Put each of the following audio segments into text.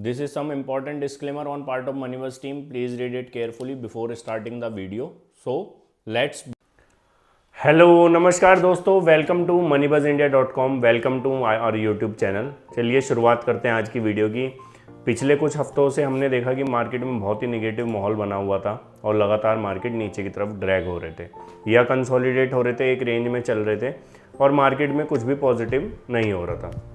This is some important disclaimer on part of Moneyverse team. Please read it carefully before starting the video. So let's. Hello नमस्कार दोस्तों, welcome to moneybuzindia.com, welcome to our YouTube channel. चलिए शुरुआत करते हैं आज की video की। पिछले कुछ हफ्तों से हमने देखा कि मार्केट में बहुत ही नेगेटिव माहौल बना हुआ था और लगातार मार्केट नीचे की तरफ ड्रैग हो रहे थे या कंसोलिडेट हो रहे थे, एक रेंज में चल रहे थे और मार्केट में कुछ भी पॉजिटिव नहीं हो रहा था।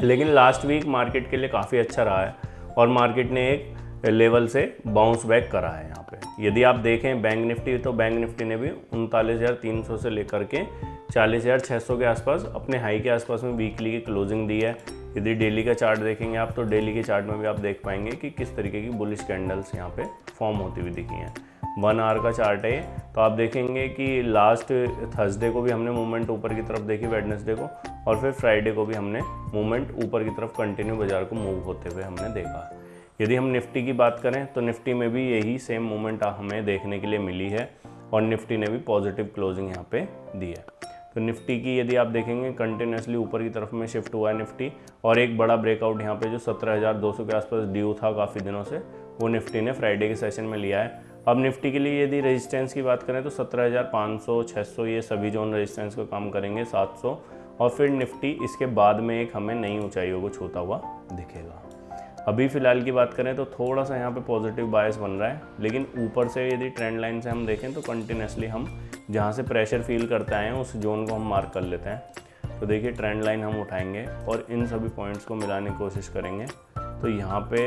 लेकिन लास्ट वीक मार्केट के लिए काफ़ी अच्छा रहा है और मार्केट ने एक लेवल से बाउंस बैक करा है। यहाँ पे यदि आप देखें बैंक निफ्टी, तो बैंक निफ्टी ने भी 39,300 से लेकर के 40,600 के आसपास अपने हाई के आसपास में वीकली की क्लोजिंग दी है। यदि डेली का चार्ट देखेंगे आप, तो डेली के चार्ट में भी आप देख पाएंगे कि किस तरीके की बुलिश कैंडल्स यहाँ पे फॉर्म होती हुई दिखी हैं। 1 आवर का चार्ट है, तो आप देखेंगे कि लास्ट थर्सडे को भी हमने मूवमेंट ऊपर की तरफ देखी, वेडनेसडे को, और फिर फ्राइडे को भी हमने मूवमेंट ऊपर की तरफ कंटिन्यू बाजार को मूव होते हुए हमने देखा। यदि हम निफ्टी की बात करें तो निफ्टी में भी यही सेम मूवमेंट हमें देखने के लिए मिली है और निफ्टी ने भी पॉजिटिव क्लोजिंग यहाँ पे दी है। तो निफ्टी की यदि आप देखेंगे कंटिन्यूसली ऊपर की तरफ में शिफ्ट हुआ है निफ्टी, और एक बड़ा ब्रेकआउट यहाँ पे जो 17,200 के आसपास ड्यू था काफ़ी दिनों से, वो निफ्टी ने फ्राइडे के सेशन में लिया है। अब निफ्टी के लिए यदि रेजिस्टेंस की बात करें तो 17,500, 600 ये सभी जोन रेजिस्टेंस का काम करेंगे, 700, और फिर निफ्टी इसके बाद में एक हमें नई ऊंचाइयों को छूता हुआ दिखेगा। अभी फ़िलहाल की बात करें तो थोड़ा सा यहाँ पे पॉजिटिव बायस बन रहा है, लेकिन ऊपर से यदि ट्रेंड लाइन से हम देखें तो कंटिन्यूसली हम जहाँ से प्रेशर फील करते आए हैं उस जोन को हम मार्क कर लेते हैं। तो देखिए ट्रेंड लाइन हम उठाएंगे और इन सभी पॉइंट्स को मिलाने की कोशिश करेंगे। तो यहाँ पे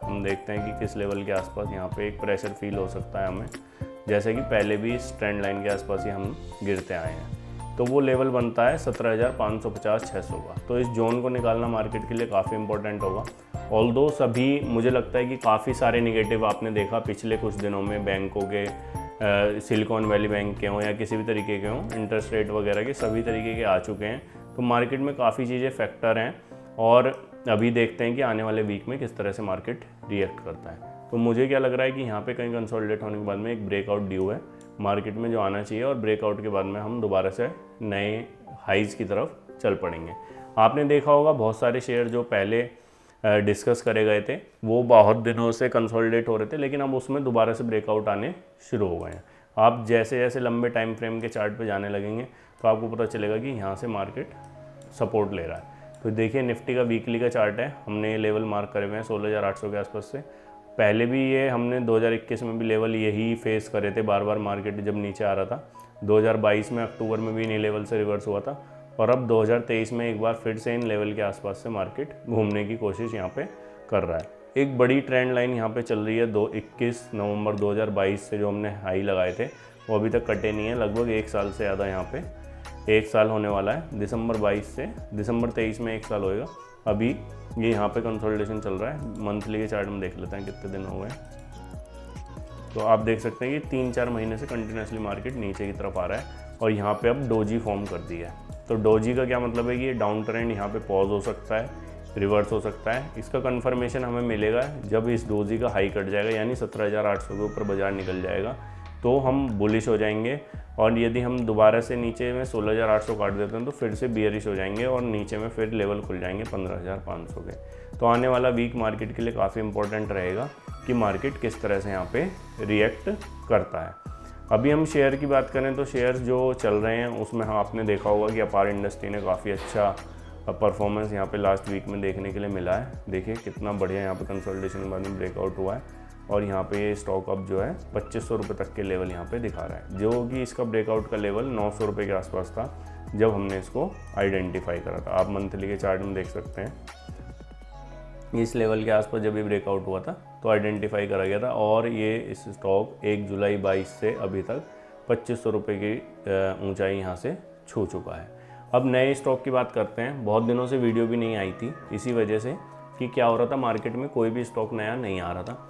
हम देखते हैं कि किस लेवल के आसपास यहाँ पे एक प्रेशर फील हो सकता है हमें, जैसे कि पहले भी इस ट्रेंड लाइन के आसपास ही हम गिरते आए हैं। तो वो लेवल बनता है 17,550-600 का। तो इस जोन को निकालना मार्केट के लिए काफ़ी इंपॉर्टेंट होगा। ऑल्दो सभी मुझे लगता है कि काफ़ी सारे निगेटिव आपने देखा पिछले कुछ दिनों में, बैंकों के, सिलिकॉन वैली बैंक के हों या किसी भी तरीके के हों, इंटरेस्ट रेट वगैरह के सभी तरीके के आ चुके हैं। तो मार्केट में काफ़ी चीज़ें फैक्टर हैं और अभी देखते हैं कि आने वाले वीक में किस तरह से मार्केट रिएक्ट करता है। तो मुझे क्या लग रहा है कि यहाँ पे कहीं कंसोलिडेट होने के बाद में एक ब्रेकआउट ड्यू है मार्केट में जो आना चाहिए, और ब्रेकआउट के बाद में हम दोबारा से नए हाइज की तरफ चल पड़ेंगे। आपने देखा होगा बहुत सारे शेयर जो पहले डिस्कस करे गए थे वो बहुत दिनों से कंसोलिडेट हो रहे थे, लेकिन अब उसमें दोबारा से ब्रेकआउट आने शुरू हो गए हैं। आप जैसे जैसे लंबे टाइम फ्रेम के चार्ट पे जाने लगेंगे तो आपको पता चलेगा कि यहाँ से मार्केट सपोर्ट ले रहा है। तो देखिए निफ्टी का वीकली का चार्ट है, हमने ये लेवल मार्क करे हुए हैं 16,800 के आसपास से। पहले भी ये हमने 2021 में भी लेवल यही फेस करे थे बार बार, मार्केट जब नीचे आ रहा था। 2022 में अक्टूबर में भी इन्हीं लेवल से रिवर्स हुआ था, और अब 2023 में एक बार फिर से इन लेवल के आसपास से मार्केट घूमने की कोशिश यहाँ पे कर रहा है। एक बड़ी ट्रेंड लाइन यहाँ पे चल रही है 21 नवंबर 2022 से जो हमने हाई लगाए थे वो अभी तक कटे नहीं है। लगभग 1 साल से ज़्यादा यहाँ पे 1 साल होने वाला है। दिसंबर 22 से दिसंबर 23 में 1 साल होएगा। अभी ये यहाँ पे कंसोलिडेशन चल रहा है। मंथली के चार्ट में देख लेते हैं कितने दिन हो गए। तो आप देख सकते हैं कि 3-4 महीने से कंटिन्यूसली मार्केट नीचे की तरफ आ रहा है और यहाँ पे अब डोजी फॉर्म कर दी है। तो डोजी का क्या मतलब है कि ये डाउन ट्रेंड यहाँ पे पॉज हो सकता है, रिवर्स हो सकता है। इसका कंफर्मेशन हमें मिलेगा जब इस डोजी का हाई कट जाएगा, यानी 17,800 के ऊपर बाजार निकल जाएगा, तो हम बुलिश हो जाएंगे। और यदि हम दोबारा से नीचे में 16,800 काट देते हैं तो फिर से बियरिश हो जाएंगे और नीचे में फिर लेवल खुल जाएंगे 15,500 के। तो आने वाला वीक मार्केट के लिए काफ़ी इंपॉर्टेंट रहेगा कि मार्केट किस तरह से यहाँ पे रिएक्ट करता है। अभी हम शेयर की बात करें तो शेयर जो चल रहे हैं उसमें आपने देखा होगा कि अपार इंडस्ट्री ने काफ़ी अच्छा परफॉर्मेंस यहाँ पे लास्ट वीक में देखने के लिए मिला है। देखिए कितना बढ़िया यहाँ पे कंसोलिडेशन के बाद में ब्रेकआउट हुआ है और यहाँ पे ये स्टॉक अब जो है 2500 रुपये तक के लेवल यहाँ पे दिखा रहा है, जो कि इसका ब्रेकआउट का लेवल 900 रुपये के आसपास था जब हमने इसको आइडेंटिफाई करा था। आप मंथली के चार्ट में देख सकते हैं इस लेवल के आसपास जब ये ब्रेकआउट हुआ था तो आइडेंटिफाई करा गया था, और ये इस स्टॉक 1 जुलाई 22 से अभी तक 2500 रुपये की ऊंचाई यहाँ से छू चुका है। अब नए स्टॉक की बात करते हैं। बहुत दिनों से वीडियो भी नहीं आई थी इसी वजह से कि क्या हो रहा था, मार्केट में कोई भी स्टॉक नया नहीं आ रहा था,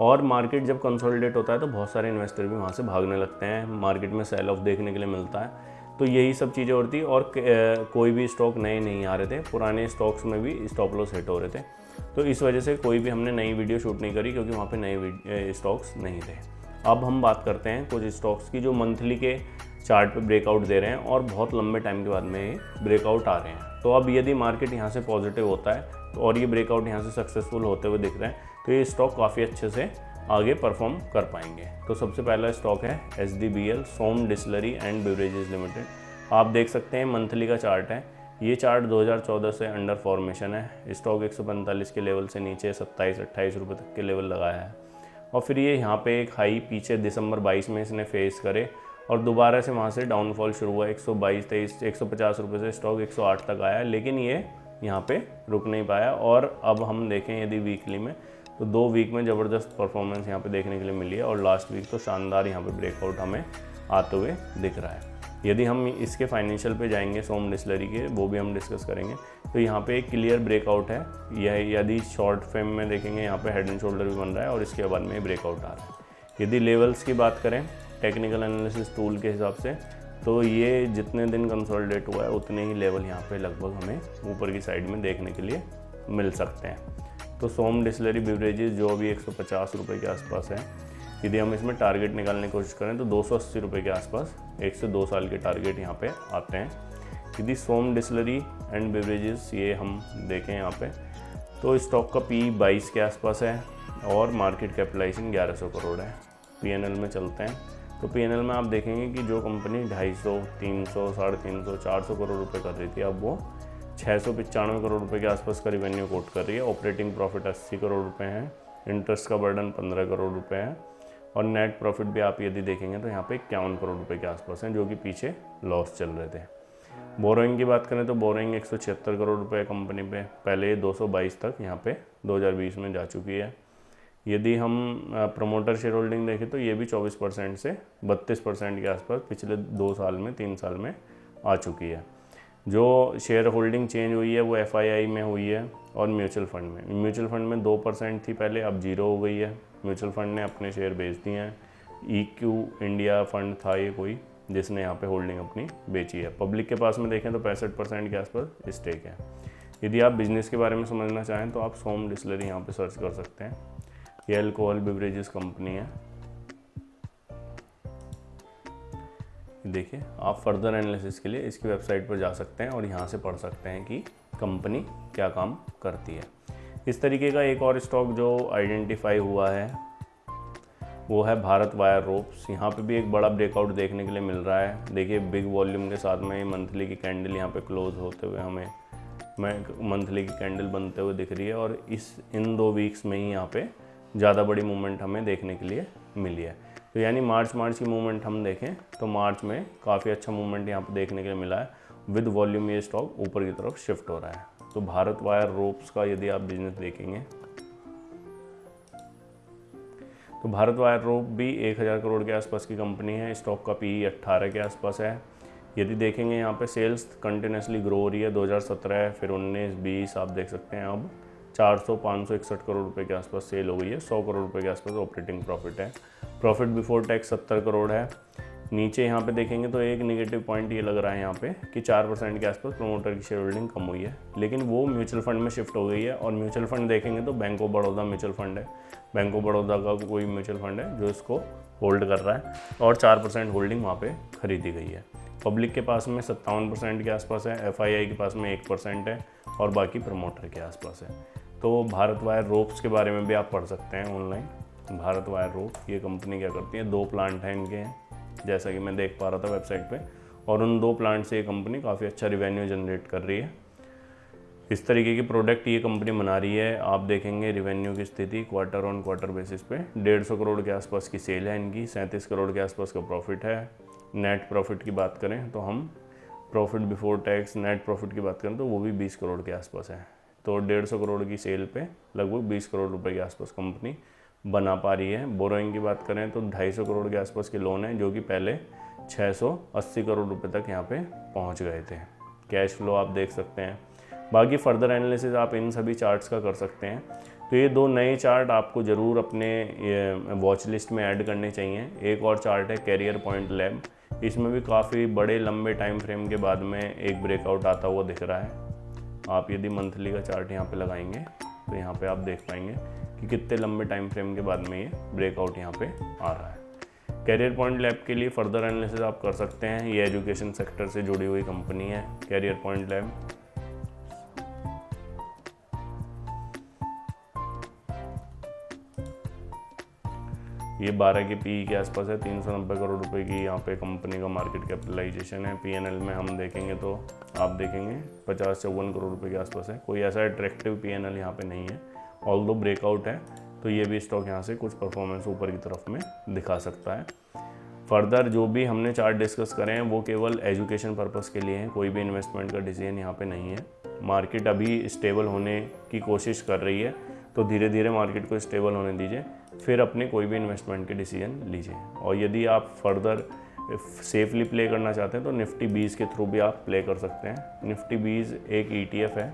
और मार्केट जब कंसोलिडेट होता है तो बहुत सारे इन्वेस्टर भी वहाँ से भागने लगते हैं, मार्केट में सेल ऑफ देखने के लिए मिलता है। तो यही सब चीज़ें होती और कोई भी स्टॉक नए नहीं आ रहे थे, पुराने स्टॉक्स में भी स्टॉप लॉस हिट हो रहे थे। तो इस वजह से कोई भी हमने नई वीडियो शूट नहीं करी क्योंकि वहाँ पे नए स्टॉक्स नहीं थे। अब हम बात करते हैं कुछ स्टॉक्स की जो मंथली के चार्ट पे ब्रेकआउट दे रहे हैं और बहुत लंबे टाइम के बाद में ये ब्रेकआउट आ रहे हैं। तो अब यदि मार्केट यहाँ से पॉजिटिव होता है तो और ये ब्रेकआउट यहाँ से सक्सेसफुल होते हुए दिख रहे हैं तो ये स्टॉक काफ़ी अच्छे से आगे परफॉर्म कर पाएंगे। तो सबसे पहला स्टॉक है SDBL, Som distillery and beverages limited. आप देख सकते हैं मंथली का चार्ट है, ये चार्ट 2014 से अंडर फॉर्मेशन है। स्टॉक 145 के लेवल से नीचे 27-28 रुपये तक के लेवल लगाया है और फिर ये यहाँ पे एक हाई पीछे दिसंबर 22 में इसने फेस करे और दोबारा से वहाँ से डाउनफॉल शुरू हुआ। 122-23 150 रुपये से स्टॉक 108 तक आया, लेकिन ये यहाँ पे रुक नहीं पाया। और अब हम देखें यदि वीकली में तो 2 वीक में ज़बरदस्त परफॉर्मेंस यहाँ पे देखने के लिए मिली है और लास्ट वीक तो शानदार यहाँ पे ब्रेकआउट हमें आते हुए दिख रहा है। यदि हम इसके फाइनेंशियल पे जाएंगे सोम डिस्टिलरी के, वो भी हम डिस्कस करेंगे, तो यहाँ पे एक क्लियर ब्रेकआउट है। यह यदि शॉर्ट फ्रेम में देखेंगे यहाँ पे हेड एंड शोल्डर भी बन रहा है और इसके बाद में ब्रेकआउट आ रहा है। यदि लेवल्स की बात करें टेक्निकल एनालिसिस टूल के हिसाब से तो ये जितने दिन कंसोलिडेट हुआ है उतने ही लेवल यहाँ पे लगभग हमें ऊपर की साइड में देखने के लिए मिल सकते हैं। तो सोम डिस्टिलरी बेवरेजेस जो अभी 150 रुपये के आसपास है, यदि हम इसमें टारगेट निकालने की कोशिश करें तो 280 रुपये के आसपास 1 से 2 साल के टारगेट यहाँ पे आते हैं। यदि सोम डिस्टिलरी एंड बेवरेजेस ये हम देखें यहाँ पे तो स्टॉक का P 22 के आसपास है और मार्केट कैपिटलाइजेशन 1100 करोड़ है। PNL में चलते हैं तो PNL में आप देखेंगे कि जो कंपनी 250, 300, 350, 400 करोड़ रुपये कर रही थी अब वो 695 करोड़ रुपये के आसपास का रिवेन्यू कोट कर रही है। ऑपरेटिंग प्रॉफिट 80 करोड़ रुपये है, इंटरेस्ट का बर्डन 15 करोड़ रुपये है और नेट प्रॉफिट भी आप यदि देखेंगे तो यहाँ पे 51 करोड़ रुपये के आसपास हैं, जो कि पीछे लॉस चल रहे थे। बोरोइंग की बात करें तो बोरोइंग 176 करोड़ रुपये कंपनी पे, पहले ये 222 तक यहाँ पे 2020 में जा चुकी है। यदि हम प्रमोटर शेयर होल्डिंग देखें तो ये भी 24% से 32% के आसपास पिछले 2 साल में 3 साल में आ चुकी है। जो शेयर होल्डिंग चेंज हुई है वो FII में हुई है और म्यूचुअल फंड में। म्यूचुअल फंड में 2% थी पहले, अब 0 हो गई है। म्यूचुअल फंड ने अपने शेयर बेच दिए हैं। EQ इंडिया फंड था ये कोई जिसने यहाँ पे होल्डिंग अपनी बेची है। पब्लिक के पास में देखें तो 65% के आसपास स्टेक है। यदि आप बिजनेस के बारे में समझना चाहें तो आप सोम डिस्टिलरी यहाँ पे सर्च कर सकते हैं। ये अल्कोहल बेवरेजेस कंपनी है। देखिए आप फर्दर एनालिसिस के लिए इसकी वेबसाइट पर जा सकते हैं और यहाँ से पढ़ सकते हैं कि कंपनी क्या काम करती है। इस तरीके का एक और स्टॉक जो आइडेंटिफाई हुआ है वो है भारत वायर रोप्स। यहाँ पे भी एक बड़ा ब्रेकआउट देखने के लिए मिल रहा है। देखिए बिग वॉल्यूम के साथ में मंथली की कैंडल यहाँ पे क्लोज होते हुए हमें मंथली की कैंडल बनते हुए दिख रही है और इन 2 वीक्स में ही यहाँ पे ज़्यादा बड़ी मूवमेंट हमें देखने के लिए मिली है। तो यानी मार्च की मूवमेंट हम देखें तो मार्च में काफ़ी अच्छा मूवमेंट यहाँ पे देखने के लिए मिला है। विद वॉल्यूम ये स्टॉक ऊपर की तरफ शिफ्ट हो रहा है। तो भारत वायर रोप्स का यदि आप बिजनेस देखेंगे तो भारत वायर रोप भी 1000 करोड़ के आसपास की कंपनी है। स्टॉक का PE 18 के आसपास है। यदि देखेंगे यहाँ पे सेल्स कंटिन्यूसली ग्रो हो रही है। 2017 फिर 19, 20 आप देख सकते हैं अब 561 करोड़ रुपए के आसपास सेल हो गई है। 100 करोड़ रुपए के आसपास ऑपरेटिंग प्रॉफिट है। प्रॉफिट बिफोर टैक्स 70 करोड़ है। नीचे यहाँ पे देखेंगे तो एक नेगेटिव पॉइंट ये लग रहा है यहाँ पे कि 4% के आसपास प्रमोटर की शेयर होल्डिंग कम हुई है, लेकिन वो म्यूचुअल फंड में शिफ्ट हो गई है। और म्यूचुअल फंड देखेंगे तो bank of Baroda mutual fund है। बैंक ऑफ बड़ौदा का कोई म्यूचुअल फंड है जो इसको होल्ड कर रहा है और 4% होल्डिंग वहाँ पे खरीदी गई है। पब्लिक के पास में 57% के आसपास है, FII के पास में 1% है और बाकी प्रमोटर के आसपास है। तो भारत वायर रोप्स के बारे में भी आप पढ़ सकते हैं ऑनलाइन। भारत वायर रोप ये कंपनी क्या करती है, 2 प्लांट हैं इनके, जैसा कि मैं देख पा रहा था वेबसाइट पे, और उन 2 प्लांट से ये कंपनी काफ़ी अच्छा रिवेन्यू जनरेट कर रही है। इस तरीके की प्रोडक्ट ये कंपनी बना रही है। आप देखेंगे रिवेन्यू की स्थिति क्वार्टर ऑन क्वार्टर बेसिस पे 150 करोड़ के आसपास की सेल है इनकी, 37 करोड़ के आसपास का प्रॉफिट है। नेट प्रॉफिट की बात करें तो हम profit before tax net profit की बात करें तो वो भी 20 करोड़ के आसपास है। तो 150 करोड़ की सेल पे लगभग 20 करोड़ रुपए के आसपास कंपनी बना पा रही है। बोरोइंग की बात करें तो 250 करोड़ के आसपास के लोन है, जो कि पहले 680 करोड़ रुपए तक यहाँ पे पहुँच गए थे। कैश फ्लो आप देख सकते हैं। बाकी फर्दर एनालिसिस आप इन सभी चार्ट्स का कर सकते हैं। तो ये 2 नए चार्ट आपको ज़रूर अपने वॉच लिस्ट में ऐड करने चाहिए। एक और चार्ट है कैरियर पॉइंट लैब, इसमें भी काफ़ी बड़े लंबे टाइम फ्रेम के बाद में एक ब्रेकआउट आता हुआ दिख रहा है। आप यदि मंथली का चार्ट यहाँ पे लगाएंगे तो यहाँ पे आप देख पाएंगे कि कितने लंबे टाइम फ्रेम के बाद में ये ब्रेकआउट यहाँ पे आ रहा है। कैरियर पॉइंट लैब के लिए फर्दर एनालिसिस आप कर सकते हैं। ये एजुकेशन सेक्टर से जुड़ी हुई कंपनी है कैरियर पॉइंट लैब। ये 12 के पीई के आसपास है, 390 करोड़ रुपए की यहाँ पे कंपनी का मार्केट कैपिटलाइजेशन है। पीएनएल में हम देखेंगे तो आप देखेंगे 50-54 करोड़ रुपए के आसपास है। कोई ऐसा अट्रैक्टिव पीएनएल यहाँ पे नहीं है, ऑल्दो ब्रेकआउट है, तो ये भी स्टॉक यहाँ से कुछ परफॉर्मेंस ऊपर की तरफ में दिखा सकता है। फर्दर जो भी हमने चार्ट डिस्कस करे हैं वो केवल एजुकेशन पर्पस के लिए हैं, कोई भी इन्वेस्टमेंट का डिसीजन यहाँ पे नहीं है। मार्केट अभी स्टेबल होने की कोशिश कर रही है, तो धीरे धीरे मार्केट को स्टेबल होने दीजिए, फिर अपने कोई भी इन्वेस्टमेंट के डिसीजन लीजिए। और यदि आप फर्दर सेफली प्ले करना चाहते हैं तो निफ्टी 20 के थ्रू भी आप प्ले कर सकते हैं। निफ्टी 20 एक ETF है,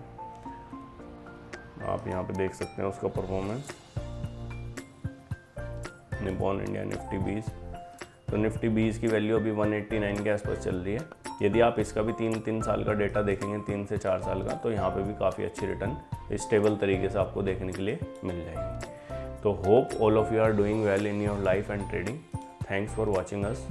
आप यहाँ पे देख सकते हैं उसका परफॉर्मेंस, निप्पॉन इंडिया निफ्टी 20। तो निफ्टी 20 की वैल्यू अभी 189 के आसपास चल रही है। यदि आप इसका भी 3 साल का डेटा देखेंगे, 3 से 4 साल का, तो यहाँ पे भी काफ़ी अच्छी रिटर्न स्टेबल तरीके से आपको देखने के लिए मिल जाएगी। तो hope all of you are doing well in your life and trading. Thanks for watching us.